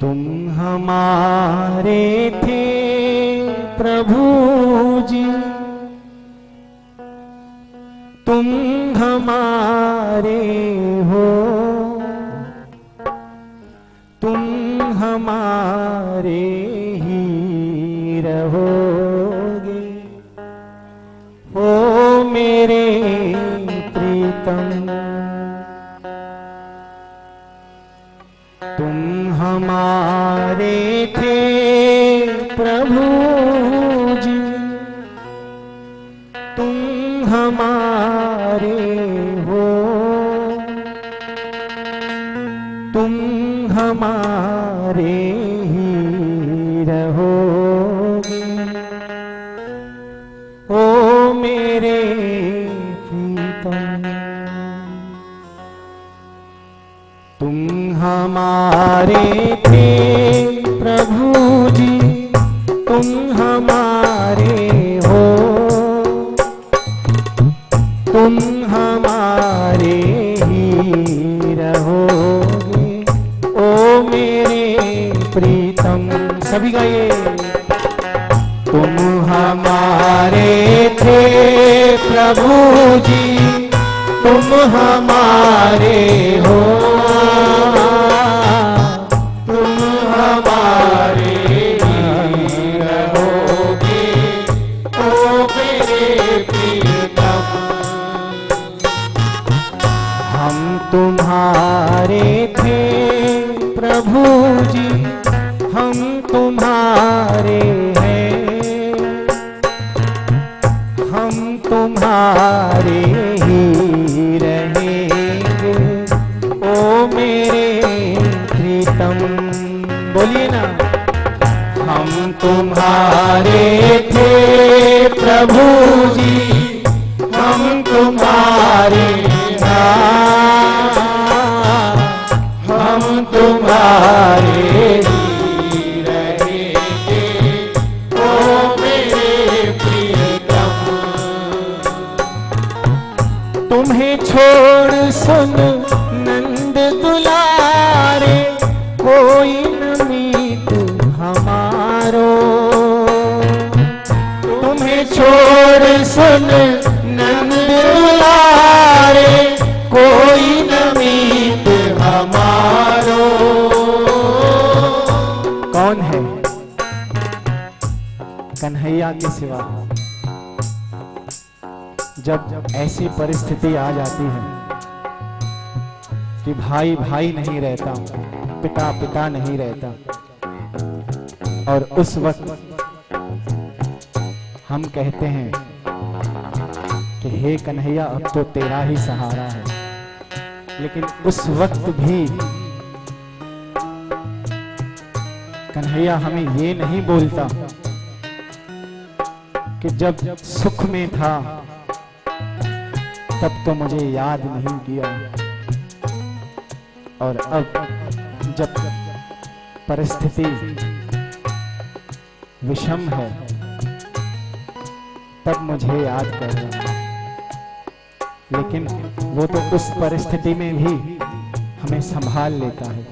तुम हमारे थे प्रभु जी, तुम हमारे हो, तुम हमारे ही रहोगे। ओ मेरे प्रीतम, तुम हमारे थे प्रभु जी, तुम हमारे हो, तुम हमारे ही रहोगे। ओ मेरे प्रीतम, तुम हमारे थे प्रभु जी, तुम हमारे हो, तुम हमारे ही रहोगे। ओ मेरे प्रीतम, सभी गाइए। तुम हमारे थे प्रभु जी, तुम हमारे हो, तुम हमारे ही रहोगे। ओ मेरे प्रियतम, हम तुम्हारे थे प्रभु जी, हम तुम्हारे हैं, हम तुम्हारे ही रहेंगे। ओ मेरे प्रीतम, बोलिए ना। हम तुम्हारे थे प्रभु जी, हम तुम्हारे हम तुम्हारे ही रहेंगे। ओ मेरे प्रियतम, तुम्हें छोड़ सुन नंद दुलारे, कोई न मीत हमारो। तुम्हें छोड़ सुन नंद दुलारे, कोई न मीत हमारो। कौन है कन्हैया के सिवा? जब ऐसी परिस्थिति आ जाती है कि भाई भाई नहीं रहता, पिता पिता नहीं रहता, और उस वक्त हम कहते हैं कि हे कन्हैया, अब तो तेरा ही सहारा है। लेकिन उस वक्त भी कन्हैया हमें ये नहीं बोलता कि जब सुख में था तब तो मुझे याद नहीं किया, और अब जब परिस्थिति विषम है तब मुझे याद कर रहा है। लेकिन वो तो उस परिस्थिति में भी हमें संभाल लेता है।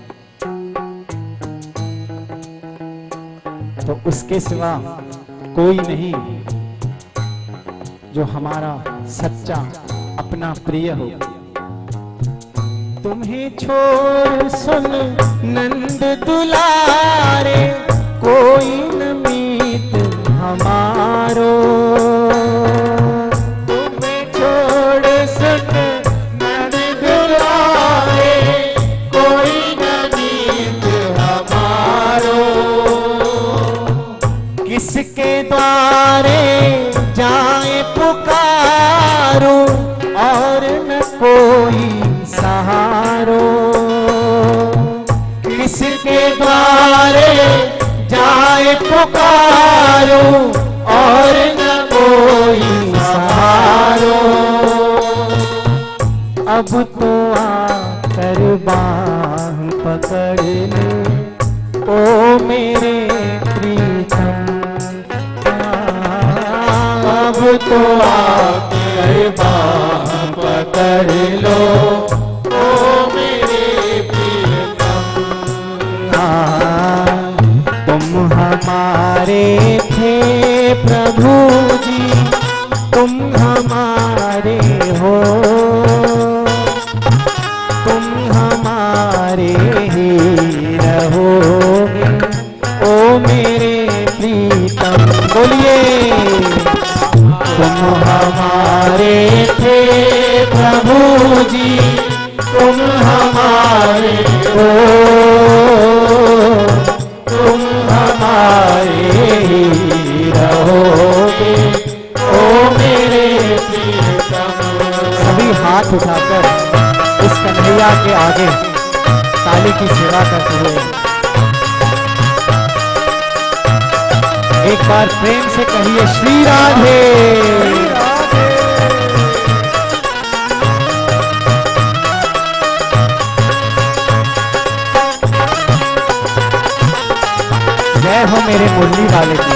तो उसके सिवा कोई नहीं जो हमारा सच्चा अपना प्रिय हो। तुम्हें छोड़ सुन नंद दुलारे, कोई न मीत हमारो। तुम्हें छोड़ सुन नंद दुलारे, कोई न मीत हमारो। किसके द्वारे जाए पुकारो, और न कोई सहारो। किसके द्वारे जाए पुकारो, और न कोई सहारो। अब तो आकर बाह पकड़ ले, ओ मेरे प्रीतम। अब तो आकर बाह पकड़ लो, ओ मेरे प्रियतम। हमारे थे प्रभु जी, तुम हमारे हो, तुम हमारे ही रहोगे ओ मेरे प्रीतम। बोलिए, तुम हमारे थे प्रभु जी, तुम हमारे हो, तुम हमारे ही रहोगे ओ मेरे प्रीतम। सभी हाथ उठाकर इस कन्हैया के आगे ताली की सेवा करते हुए एक बार प्रेम से कहिए श्री राधे। जय हो मेरे मुरली वाले की।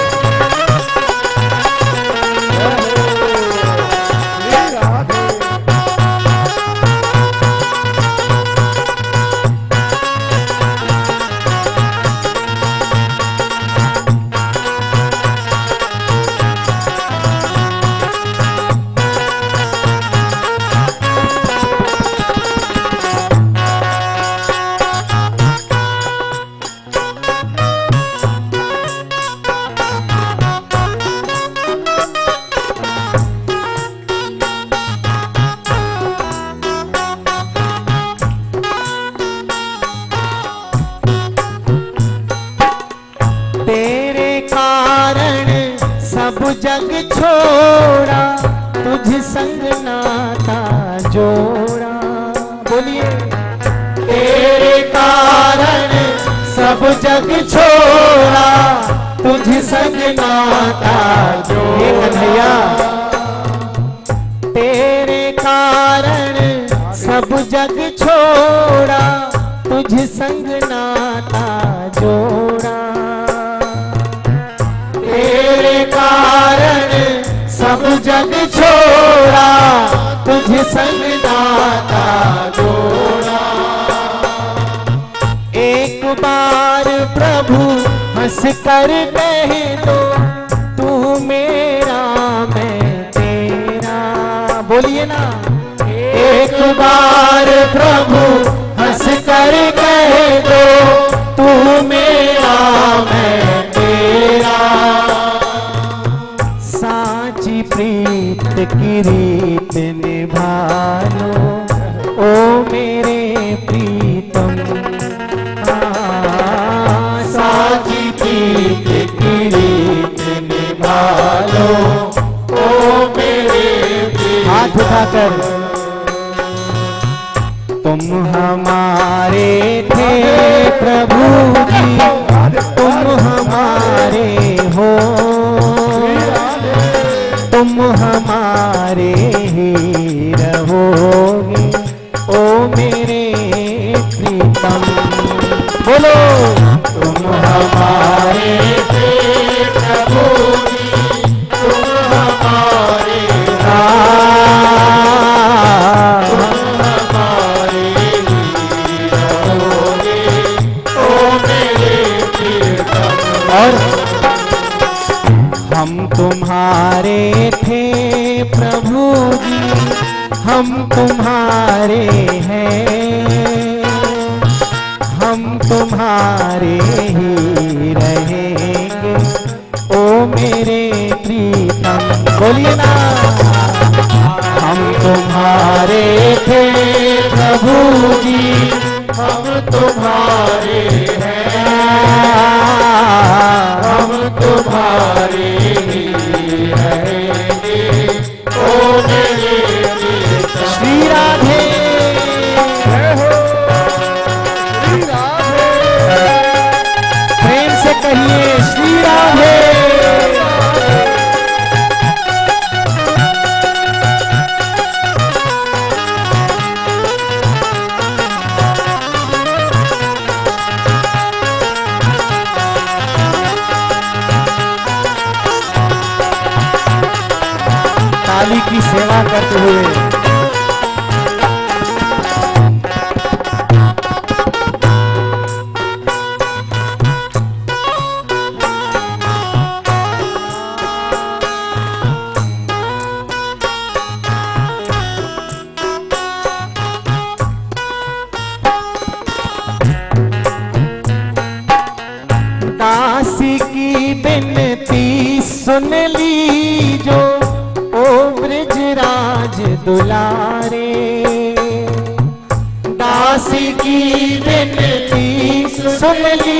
तेरे कारण सब जग छोड़ा, तुझ संग नाता जोड़ा। बोलिए, तेरे कारण सब जग छोड़ा, तुझ संग नाता जोड़ा। कन्हैया, तेरे कारण सब जग छोड़ा, तुझ संग नाता जोड़ा। तेरे कारण सब जग छोड़ा, तुझ संग नाता जोड़ा। एक बार प्रभु हंस कर कह दो, तू मेरा मैं तेरा। बोलिए ना, एक बार प्रभु हंस कर कह दो, तू मेरा मैं तेरा। साची प्रीत की रीत निभा लो ओ मेरे प्रीतम। साची प्रीत की रीत निभा लो ओ मेरे प्रीतम। हाथ उठाकर, तुम हमारे थे प्रभु जी, तुम हमारे हो, तुम हमारे ही रहोगे ओ मेरे प्रीतम। बोलो, तुम हमारे थे प्रभु जी, तुम हमारे और हम तुम्हारे थे प्रभु जी, हम तुम्हारे हैं, हम तुम्हारे ही रहेंगे ओ मेरे प्रीतम। बोलिए ना, हम तुम्हारे थे प्रभु जी, हम तुम्हारे हैं, हम तुम्हारे ही रहेंगे ओ मेरे प्रीतम। श्री राधे, श्री राधे। प्रेम से कहिए श्री राधे। ताली की सेवा करते हुए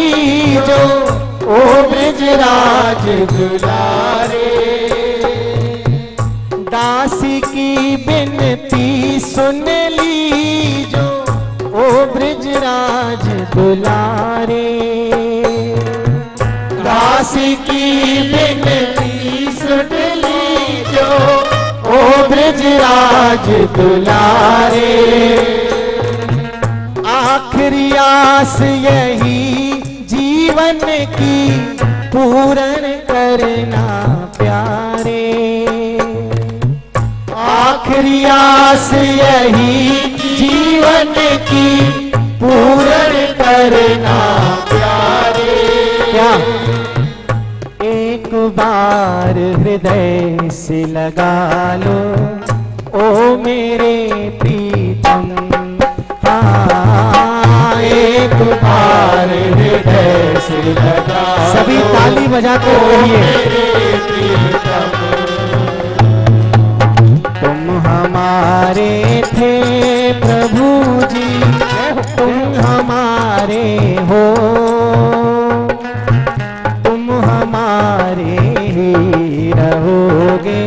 लीजो ओ ब्रजराज दुलारे। दासी की बिनती सुन लीजो ओ ब्रजराज दुलारे। दासी की बिनती सुन लीजो ओ ब्रजराज दुलारे। आखिरी आस यही जीवन की पूर्ण करना प्यारे। आखिरी आस यही जीवन की पूर्ण करना प्यारे। क्या एक बार हृदय से लगा लो ओ मेरे प्रीतम। हाँ एक बार हृदय से लगा, सभी ताली बजाते रहिए। तुम हमारे थे प्रभु जी, तुम हमारे हो, तुम हमारे ही रहोगे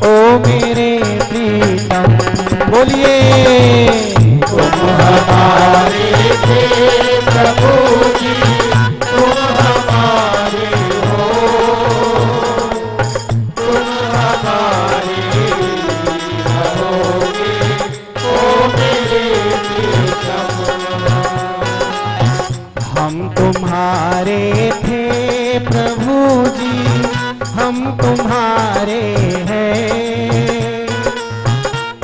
ओ मेरे प्रीतम। बोलिए तुम हमारे थे प्रभु जी, तुम हमारे हो, तुम हमारे रहोगे ओ मेरे प्रीतम। हम तुम्हारे थे प्रभु जी, हम तुम्हारे हैं,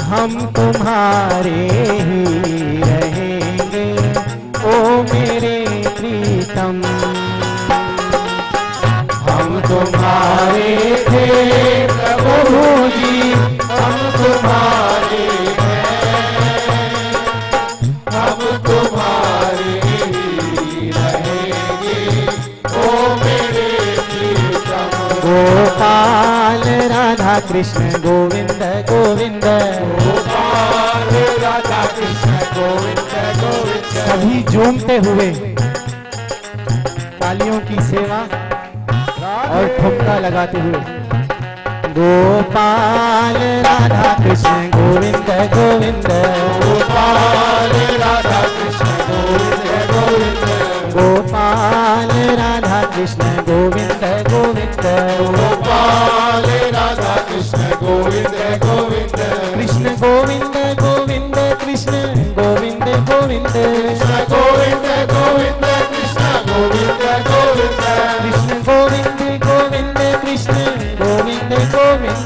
हम तुम्हारे ही रहेंगे ओ मेरे प्रीतम। हम तुम्हारे थे प्रभु जी, हम तुम्हारे हैं, हम तुम्हारे ही रहेंगे ओ मेरे प्रीतम। गोपाल राधा कृष्ण गोविंद गोविंद, गोपाल राधा कृष्ण गोविंद गोविंद। सभी झूमते हुए तालियों की सेवा और ठुमका लगाते हुए। गोपाल राधा कृष्ण गोविंद गोविंद, गोपाल राधा कृष्ण गोविंद गोविंद, गोपाल राधा कृष्ण गोविंद गोविंद, गोपाल राधा कृष्ण गोविंद गोविंद। कृष्ण गोविंद गोविंद कृष्ण गोविंद गोविंद, कृष्ण गोविंद गोविंद कृष्ण गोविंद गोविंद, कृष्ण गोविंद गोविंद कृष्ण गोविंद गोविंद,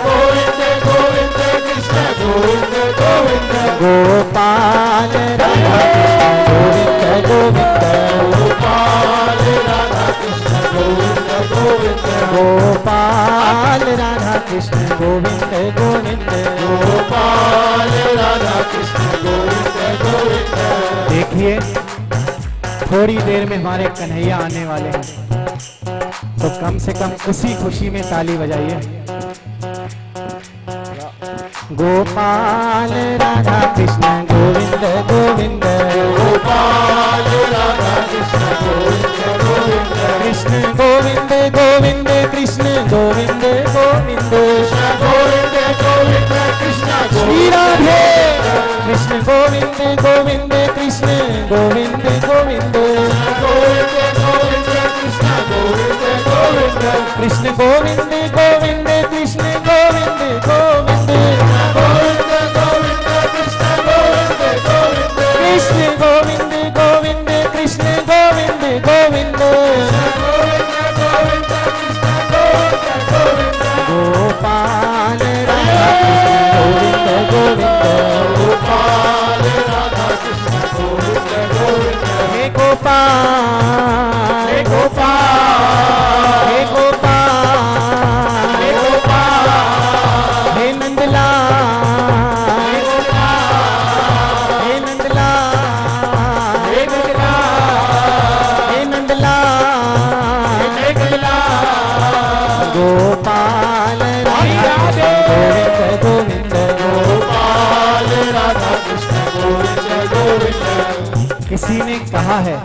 गोविंद गोविंद कृष्ण गोविंद गोविंद। गोपाल राधा कृष्ण गोविंद गोविंद, गोपाल राधा कृष्ण गोविंद गोविंद, गोपाल राधा कृष्ण गोविंद गोविंद, गोपाल राधा कृष्ण गोविंद गोविंद। देखिए थोड़ी देर में हमारे कन्हैया आने वाले हैं, तो कम से कम उसी खुशी में ताली बजाइए। गोपाल राधा कृष्ण गोविंद गोविंद, गोपाल राधा कृष्ण गोविंद गोविंद, कृष्ण गोविंद गोविंद कृष्ण गोविंद गोविंद, गोविंद गोविंद कृष्ण श्री राधे। कृष्ण गोविंद गोविंद कृष्ण गोविंद गोविंद, गोविंद गोविंद कृष्ण गोविंद गोविंद, कृष्ण गोविंद गोविंद कृष्ण गोविंद गोविंद, गोविंद गोविंद कृष्ण गोविंद गोविंद, कृष्ण गोविंद गोविंद कृष्ण गोविंद गोविंद, गोविंद गोविंद कृष्ण गोविंद गोविंद। गोपाल राधा कृष्ण गोविंद गोविंद, गोपाल राधा कृष्ण गोविंद गोविंद। हे गोपाल, हे गोपाल, हे गोपाल, हे गोपाल, हे नंदलाल, हे गोपाल, हे नंदलाल, हे नंदलाल, हे नंदलाल, हे नंदलाल। गोपाल राधा कृष्ण गोविंद गोविंद, गोपाल राधा कृष्ण गोविंद गोविंद। किसी ने कहा है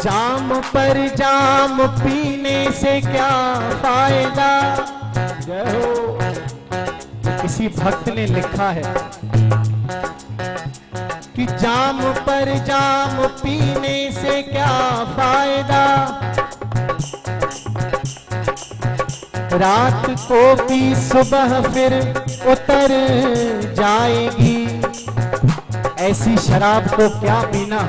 जाम पर जाम पीने से क्या फायदा। जय हो। किसी भक्त ने लिखा है कि जाम पर जाम पीने से क्या फायदा, रात को भी सुबह फिर उतर जाएगी। ऐसी शराब को क्या पीना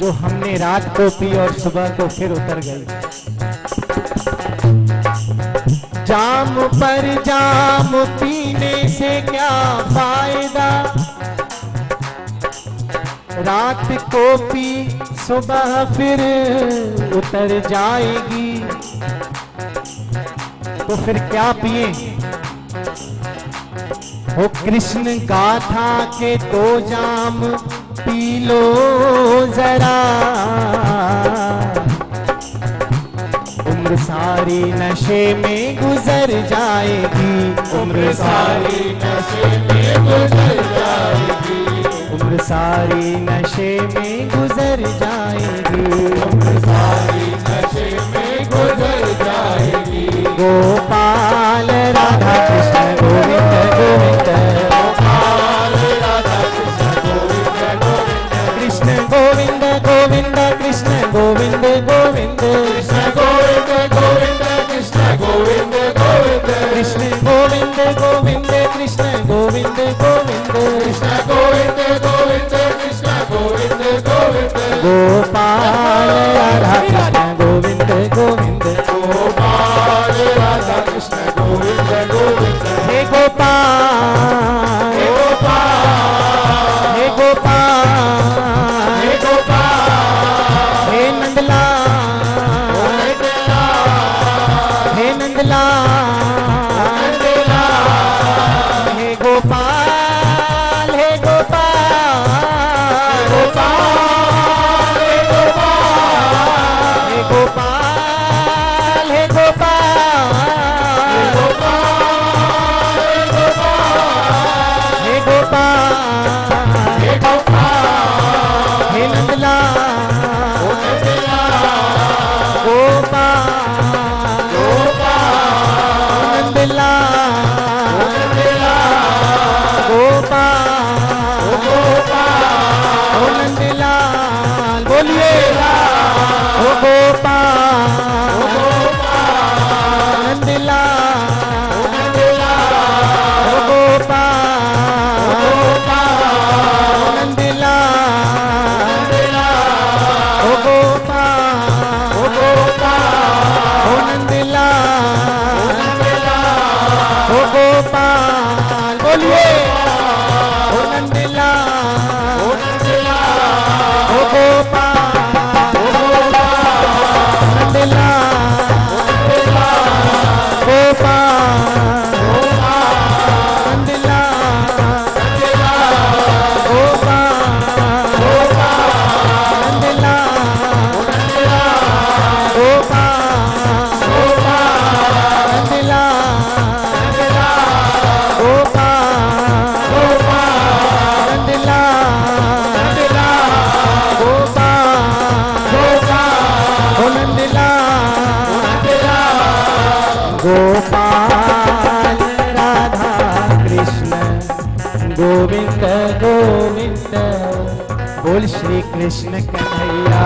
जो हमने रात को पी और सुबह को फिर उतर गई। जाम पर जाम पीने से क्या फायदा, रात को पी सुबह फिर उतर जाएगी। तो फिर क्या पिए। हो कृष्ण गाथा के 2 जाम पी लो जरा, उम्र सारी नशे में गुजर जाएगी। उम्र सारी नशे में गुजर जाएगी। उम्र सारी नशे में गुजर जाएगी। उम्र सारी नशे में गुजर जाएगी। गोपाल राधा कृष्ण गोविंद गोविंद, गोपाल राधा कृष्ण गोविंद गोविंद, कृष्ण गोविंद गोविंद कृष्ण गोविंद गोविंद, कृष्ण गोविंद गोविंद कृष्ण गोविंद गोविंद, कृष्ण गोविंद गोविंद कृष्ण गोविंद गोविंद, कृष्ण गोविंद गोविंद कृष्ण गोविंद गोविंद, गोपाल राधा कृष्ण गोविंद गोविंद, गोपाल राधा कृष्ण गोविंद गोविंद। हे गोपाल, हे गोपाल, हे गोपाल, हे गोपाल, हे नंदलाल, हे नंदलाल, हे गोपाल, हे गोपाल, गोपाल, हे गोपाल, हे गोपाल, हे गोपाल, हे गोपाल, हे गोपाल, हे नंदलाल, गोपाल, गोपाल, नंदलाल, गोपाल, गोपाल, नंदलाल। बोलिए ओ गोपाल, नंदलाल, ओ गोपाल, नंदलाल, ओ गोपाल, ओ नंदलाल, ओ गोपाल। बोलिए ओ नंदलाल, ओ गोपाल, नंदलाल, गोपाल, नंदलाल, गोपाल, नंदलाल, गोपाल, नंदलाल, गोपाल, नंदलाल, गोपाल, गोपाल राधा कृष्ण गोविंद गोविंद। बोल श्री कृष्ण कन्हैया।